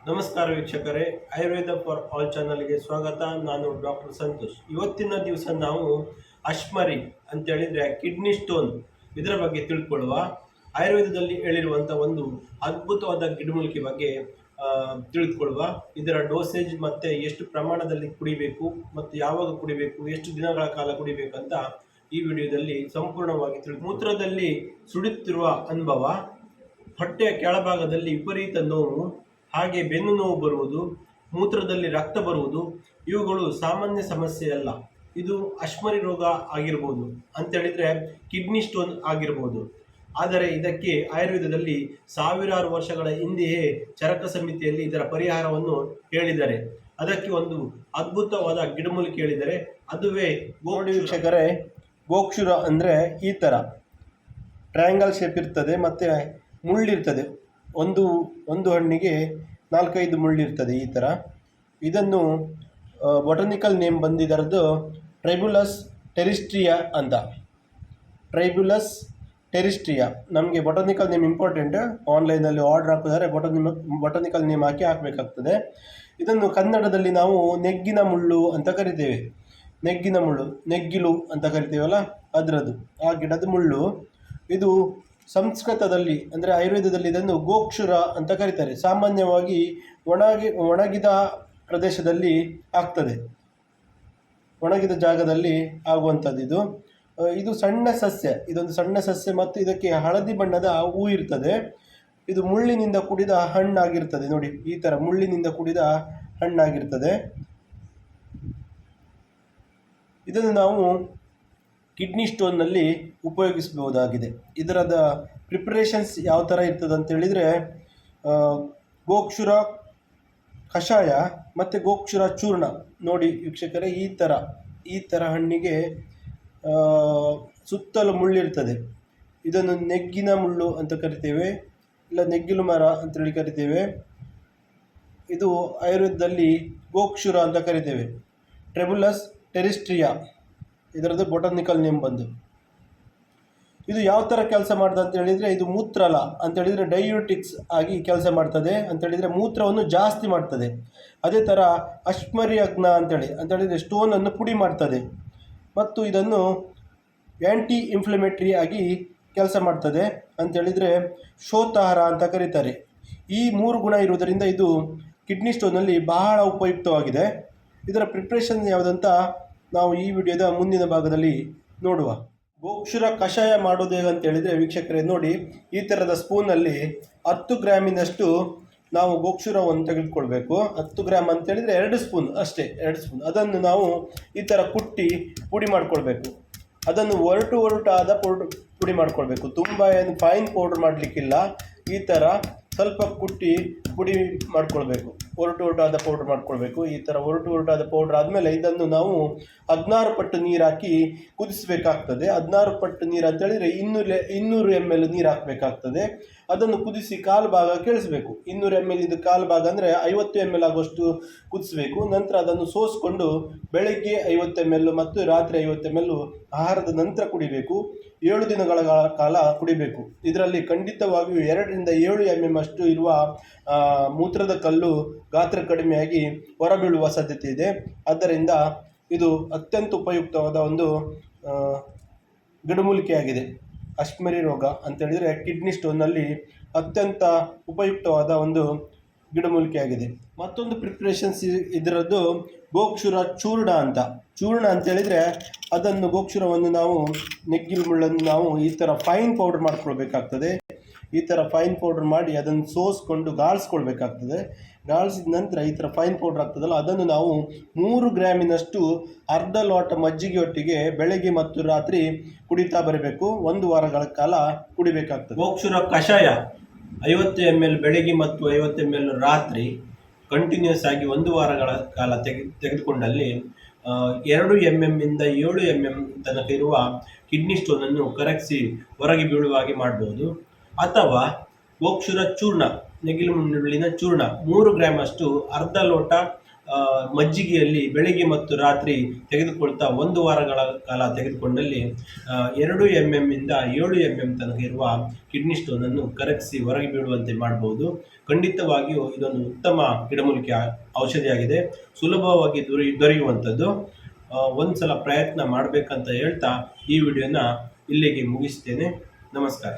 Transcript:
ನಮಸ್ಕಾರ ವೀಕ್ಷಕರೇ, Ayurveda for all ಚಾನಲ್ಗೆ ಸ್ವಾಗತ. ನಾನು ಡಾಕ್ಟರ್ ಸಂತೋಷ್. ಇವತ್ತಿನ ದಿವಸ ನಾವು ಅಶ್ಮರಿ ಅಂತ ಹೇಳಿದ್ರೆ ಕಿಡ್ನಿ ಸ್ಟೋನ್ ಇದರ ಬಗ್ಗೆ ತಿಳ್ಕೊಳ್ಳುವ. ಆಯುರ್ವೇದದಲ್ಲಿ ಹೇಳಿರುವಂಥ ಒಂದು ಅದ್ಭುತವಾದ ಗಿಡಮೂಲಿಕೆ ಬಗ್ಗೆ ತಿಳಿದುಕೊಳ್ಳುವ. ಇದರ ಡೋಸೇಜ್ ಮತ್ತು ಎಷ್ಟು ಪ್ರಮಾಣದಲ್ಲಿ ಕುಡಿಬೇಕು ಮತ್ತು ಯಾವಾಗ ಕುಡಿಬೇಕು, ಎಷ್ಟು ದಿನಗಳ ಕಾಲ ಕುಡಿಬೇಕಂತ ಈ ವಿಡಿಯೋದಲ್ಲಿ ಸಂಪೂರ್ಣವಾಗಿ ಮೂತ್ರದಲ್ಲಿ ಸುಡುತ್ತಿರುವ ಅನುಭವ, ಹೊಟ್ಟೆಯ ಕೆಳಭಾಗದಲ್ಲಿ ವಿಪರೀತ ನೋವು, ಹಾಗೆ ಬೆನ್ನು ನೋವು ಬರುವುದು, ಮೂತ್ರದಲ್ಲಿ ರಕ್ತ ಬರುವುದು, ಇವುಗಳು ಸಾಮಾನ್ಯ ಸಮಸ್ಯೆ ಅಲ್ಲ. ಇದು ಅಶ್ಮರಿ ರೋಗ ಆಗಿರ್ಬೋದು, ಅಂತೇಳಿದರೆ ಕಿಡ್ನಿ ಸ್ಟೋನ್ ಆಗಿರ್ಬೋದು. ಆದರೆ ಇದಕ್ಕೆ ಆಯುರ್ವೇದದಲ್ಲಿ ಸಾವಿರಾರು ವರ್ಷಗಳ ಹಿಂದೆಯೇ ಚರಕ ಸಮಿತಿಯಲ್ಲಿ ಇದರ ಪರಿಹಾರವನ್ನು ಹೇಳಿದ್ದಾರೆ. ಅದಕ್ಕೆ ಒಂದು ಅದ್ಭುತವಾದ ಗಿಡಮೂಲಿಕೆ ಹೇಳಿದರೆ ಅದುವೇ ಗೋಡಿ. ವೀಕ್ಷಕರೇ, ಗೋಕ್ಷುರ ಅಂದರೆ ಈ ಥರ ಟ್ರಯಾಂಗಲ್ ಶೇಪ್ ಇರ್ತದೆ ಮತ್ತು ಮುಳ್ಳಿರ್ತದೆ. ಒಂದು ಹಣ್ಣಿಗೆ 4-5 ಮುಳ್ಳಿರ್ತದೆ ಈ ಥರ. ಇದನ್ನು ಬೊಟನಿಕಲ್ ನೇಮ್ ಬಂದಿದ್ದರದ್ದು ಟ್ರೈಬುಲಸ್ ಟೆರಿಸ್ಟ್ರಿಯಾ ಅಂತ. ಟ್ರೈಬುಲಸ್ ಟೆರಿಸ್ಟ್ರಿಯಾ. ನಮಗೆ ಬೊಟನಿಕಲ್ ನೇಮ್ ಇಂಪಾರ್ಟೆಂಟ್. ಆನ್ಲೈನಲ್ಲಿ ಆರ್ಡರ್ ಹಾಕಿದರೆ ಬೊಟನಿಕಲ್ ನೇಮ್ ಹಾಕಬೇಕಾಗ್ತದೆ. ಇದನ್ನು ಕನ್ನಡದಲ್ಲಿ ನಾವು ನೆಗ್ಗಿನ ಮುಳ್ಳು ಅಂತ ಕರಿತೇವೆ. ನೆಗ್ಗಿನ ಮುಳ್ಳು, ನೆಗ್ಗಿಲು ಅಂತ ಕರಿತೇವಲ್ಲ, ಅದರದ್ದು ಆ ಗಿಡದ ಮುಳ್ಳು. ಇದು ಸಂಸ್ಕೃತದಲ್ಲಿ ಅಂದರೆ ಆಯುರ್ವೇದದಲ್ಲಿ ಇದನ್ನು ಗೋಕ್ಷುರ ಅಂತ ಕರೀತಾರೆ. ಸಾಮಾನ್ಯವಾಗಿ ಒಣಗಿದ ಪ್ರದೇಶದಲ್ಲಿ ಆಗ್ತದೆ, ಒಣಗಿದ ಜಾಗದಲ್ಲಿ ಆಗುವಂಥದ್ದು ಇದು ಸಣ್ಣ ಸಸ್ಯ. ಇದೊಂದು ಸಣ್ಣ ಸಸ್ಯ ಮತ್ತು ಇದಕ್ಕೆ ಹಳದಿ ಬಣ್ಣದ ಹೂ ಇರ್ತದೆ. ಇದು ಮುಳ್ಳಿನಿಂದ ಕೂಡಿದ ಹಣ್ಣಾಗಿರ್ತದೆ. ನೋಡಿ, ಈ ಥರ ಮುಳ್ಳಿನಿಂದ ಕೂಡಿದ ಹಣ್ಣಾಗಿರ್ತದೆ. ಇದನ್ನು ನಾವು ಕಿಡ್ನಿ ಸ್ಟೋನ್ನಲ್ಲಿ ಉಪಯೋಗಿಸಬಹುದಾಗಿದೆ. ಇದರದ ಪ್ರಿಪ್ರೇಷನ್ಸ್ ಯಾವ ಥರ ಇರ್ತದೆ ಅಂತ ಹೇಳಿದರೆ, ಗೋಕ್ಷುರ ಕಷಾಯ ಮತ್ತು ಗೋಕ್ಷುರ ಚೂರ್ಣ. ನೋಡಿ ವೀಕ್ಷಕರೇ, ಈ ಥರ ಹಣ್ಣಿಗೆ ಸುತ್ತಲೂ ಮುಳ್ಳಿರ್ತದೆ. ಇದನ್ನು ನೆಗ್ಗಿನ ಮುಳ್ಳು ಅಂತ ಕರಿತೇವೆ, ಇಲ್ಲ ನೆಗ್ಗಿಲು ಮರ ಅಂತೇಳಿ ಕರಿತೇವೆ. ಇದು ಆಯುರ್ವೇದದಲ್ಲಿ ಗೋಕ್ಷುರ ಅಂತ ಕರಿತೇವೆ. ಟ್ರೈಬುಲಸ್ ಟೆರಿಸ್ಟ್ರಿಯಾ ಇದರದ್ದು ಬೊಟನಿಕಲ್ ನೇಮ್ ಬಂದು. ಇದು ಯಾವ ಥರ ಕೆಲಸ ಮಾಡ್ತದೆ ಅಂತ ಹೇಳಿದರೆ, ಇದು ಮೂತ್ರಲ ಅಂತೇಳಿದರೆ ಡಯೂಟಿಕ್ಸ್ ಆಗಿ ಕೆಲಸ ಮಾಡ್ತದೆ. ಅಂತೇಳಿದರೆ ಮೂತ್ರವನ್ನು ಜಾಸ್ತಿ ಮಾಡ್ತದೆ. ಅದೇ ಥರ ಅಶ್ಮರಿ ಅಗ್ನ ಅಂತೇಳಿದರೆ ಸ್ಟೋನನ್ನು ಪುಡಿ ಮಾಡ್ತದೆ. ಮತ್ತು ಇದನ್ನು ಆ್ಯಂಟಿ ಇನ್ಫ್ಲಮೇಟ್ರಿ ಆಗಿ ಕೆಲಸ ಮಾಡ್ತದೆ. ಅಂತೇಳಿದರೆ ಶೋತಾಹಾರ ಅಂತ ಕರೀತಾರೆ. ಈ 3 ಗುಣ ಇರುವುದರಿಂದ ಇದು ಕಿಡ್ನಿ ಸ್ಟೋನಲ್ಲಿ ಬಹಳ ಉಪಯುಕ್ತವಾಗಿದೆ. ಇದರ ಪ್ರಿಪ್ರೇಷನ್ ಯಾವುದಂತ ನಾವು ಈ ವಿಡಿಯೋದ ಮುಂದಿನ ಭಾಗದಲ್ಲಿ ನೋಡುವ. ಗೋಕ್ಷುರ ಕಷಾಯ ಮಾಡೋದು ಹೇಗೆ ಅಂತ ಹೇಳಿದರೆ, ವೀಕ್ಷಕರೇ ನೋಡಿ, ಈ ಥರದ ಸ್ಪೂನಲ್ಲಿ 10 ಗ್ರಾಮಿನಷ್ಟು ನಾವು ಗೋಕ್ಷುರವನ್ನು ತೆಗೆದುಕೊಳ್ಬೇಕು. 10 ಗ್ರಾಮ್ ಅಂತೇಳಿದರೆ 2 ಸ್ಪೂನ್ ಅಷ್ಟೇ, 2 ಸ್ಪೂನ್. ಅದನ್ನು ನಾವು ಈ ಥರ ಕುಟ್ಟಿ ಪುಡಿ ಮಾಡ್ಕೊಳ್ಬೇಕು. ಅದನ್ನು ಒರಟಾದ ಪುಡಿ ಮಾಡ್ಕೊಳ್ಬೇಕು. ತುಂಬ ಏನು ಫೈನ್ ಪೌಡ್ರ್ ಮಾಡಲಿಕ್ಕಿಲ್ಲ. ಈ ಥರ ಸ್ವಲ್ಪ ಕುಟ್ಟಿ ಪುಡಿ ಮಾಡ್ಕೊಳ್ಬೇಕು. ಒರಟಾದ ಪೌಡ್ರ್ ಮಾಡ್ಕೊಳ್ಬೇಕು. ಈ ಥರ ಒರಟಾದ ಪೌಡ್ರ್ ಆದಮೇಲೆ ಇದನ್ನು ನಾವು 16 ಪಟ್ಟು ನೀರು ಹಾಕಿ ಕುದಿಸಬೇಕಾಗ್ತದೆ. 16 ಪಟ್ಟು ನೀರು ಅಂತೇಳಿದರೆ 200 ml ನೀರು ಹಾಕಬೇಕಾಗ್ತದೆ. ಅದನ್ನು ಕುದಿಸಿ ಕಾಲು ಭಾಗ ಕೇಳಿಸ್ಬೇಕು. 200 ml ಇದು ಕಾಲು ಭಾಗ ಅಂದರೆ 50 ml ಆಗುವಷ್ಟು ಕುದಿಸಬೇಕು. ನಂತರ ಅದನ್ನು ಸೋಸಿಕೊಂಡು ಬೆಳಗ್ಗೆ 50 ml ಮತ್ತು ರಾತ್ರಿ 50 ml ಆಹಾರದ ನಂತರ ಕುಡಿಬೇಕು. 7 ದಿನಗಳ ಕಾಲ ಕುಡಿಬೇಕು. ಇದರಲ್ಲಿ ಖಂಡಿತವಾಗಿಯೂ 2ರಿಂದ 7 mm ಅಷ್ಟು ಇರುವ ಮೂತ್ರದ ಕಲ್ಲು ಗಾತ್ರ ಕಡಿಮೆಯಾಗಿ ಹೊರಬೀಳುವ ಸಾಧ್ಯತೆ ಇದೆ. ಆದ್ದರಿಂದ ಇದು ಅತ್ಯಂತ ಉಪಯುಕ್ತವಾದ ಒಂದು ಗಿಡಮೂಲಿಕೆಯಾಗಿದೆ. ಅಶ್ಮರಿ ರೋಗ ಅಂತೇಳಿದರೆ ಕಿಡ್ನಿ ಸ್ಟೋನ್ನಲ್ಲಿ ಅತ್ಯಂತ ಉಪಯುಕ್ತವಾದ ಒಂದು ಗಿಡಮೂಲಿಕೆಯಾಗಿದೆ. ಮತ್ತೊಂದು ಪ್ರಿಪ್ರೇಷನ್ಸ್ ಇದರದ್ದು ಗೋಕ್ಷುರ ಚೂರ್ಣ ಅಂತ. ಚೂರ್ಣ ಅಂತೇಳಿದರೆ ಅದನ್ನು ಗೋಕ್ಷುರವನ್ನು ನಾವು ನೆಗ್ಗಿಲು ಮುಳ್ಳನ್ನು ನಾವು ಈ ಥರ ಫೈನ್ ಪೌಡರ್ ಮಾಡ್ಕೊಳ್ಬೇಕಾಗ್ತದೆ. ಈ ಥರ ಫೈನ್ ಪೌಡರ್ ಮಾಡಿ ಅದನ್ನು ಸೋಸ್ಕೊಂಡು ಗಾಳಿಸ್ಕೊಳ್ಬೇಕಾಗ್ತದೆ. ಗಾಳಿಸಿದ ನಂತರ ಈ ಥರ ಫೈನ್ ಪೌಡರ್ ಆಗ್ತದಲ್ಲ, ಅದನ್ನು ನಾವು 3 ಗ್ರಾಮಿನಷ್ಟು ಅರ್ಧ ಲೋಟ ಮಜ್ಜಿಗೆಯೊಟ್ಟಿಗೆ ಬೆಳಗ್ಗೆ ಮತ್ತು ರಾತ್ರಿ ಕುಡಿತಾ ಬರಬೇಕು. 1 ವಾರಗಳ ಕಾಲ ಕುಡಿಬೇಕಾಗ್ತದೆ. ಗೋಕ್ಷುರ ಕಷಾಯ 50 ml ಬೆಳಗ್ಗೆ ಮತ್ತು 50 ml ರಾತ್ರಿ ಕಂಟಿನ್ಯೂಸ್ ಆಗಿ 1 ವಾರಗಳ ಕಾಲ ತೆಗೆದುಕೊಂಡಲ್ಲಿ 2 mm ಇಂದ 7 mm ತನಕ ಇರುವ ಕಿಡ್ನಿ ಸ್ಟೋನನ್ನು ಕರಗಿಸಿ ಹೊರಗೆ ಬೀಳುವ ಹಾಗೆ ಮಾಡ್ಬೋದು. ಅಥವಾ ಗೋಕ್ಷುರ ಚೂರ್ಣ, ನೆಗಿಲು ಮುಳ್ಳಿನ ಚೂರ್ಣ 3 ಗ್ರಾಮ್ ಅಷ್ಟು ಅರ್ಧ ಲೋಟ ಮಜ್ಜಿಗೆಯಲ್ಲಿ ಬೆಳಿಗ್ಗೆ ಮತ್ತು ರಾತ್ರಿ ತೆಗೆದುಕೊಳ್ತಾ 1 ವಾರಗಳ ಕಾಲ ತೆಗೆದುಕೊಂಡಲ್ಲಿ 2 mm ಇಂದ 7 mm ತನಕ ಇರುವ ಕಿಡ್ನಿ ಸ್ಟೋನನ್ನು ಕರಗಿಸಿ ಹೊರಗೆ ಬೀಳುವಂತೆ ಮಾಡಬಹುದು. ಖಂಡಿತವಾಗಿಯೂ ಇದೊಂದು ಉತ್ತಮ ಗಿಡಮೂಲಿಕೆ ಔಷಧಿಯಾಗಿದೆ, ಸುಲಭವಾಗಿ ದೊರೆಯುವಂಥದ್ದು. ಒಂದ್ಸಲ ಪ್ರಯತ್ನ ಮಾಡಬೇಕಂತ ಹೇಳ್ತಾ ಈ ವಿಡಿಯೋನ ಇಲ್ಲಿಗೆ ಮುಗಿಸ್ತೇನೆ. ನಮಸ್ಕಾರ.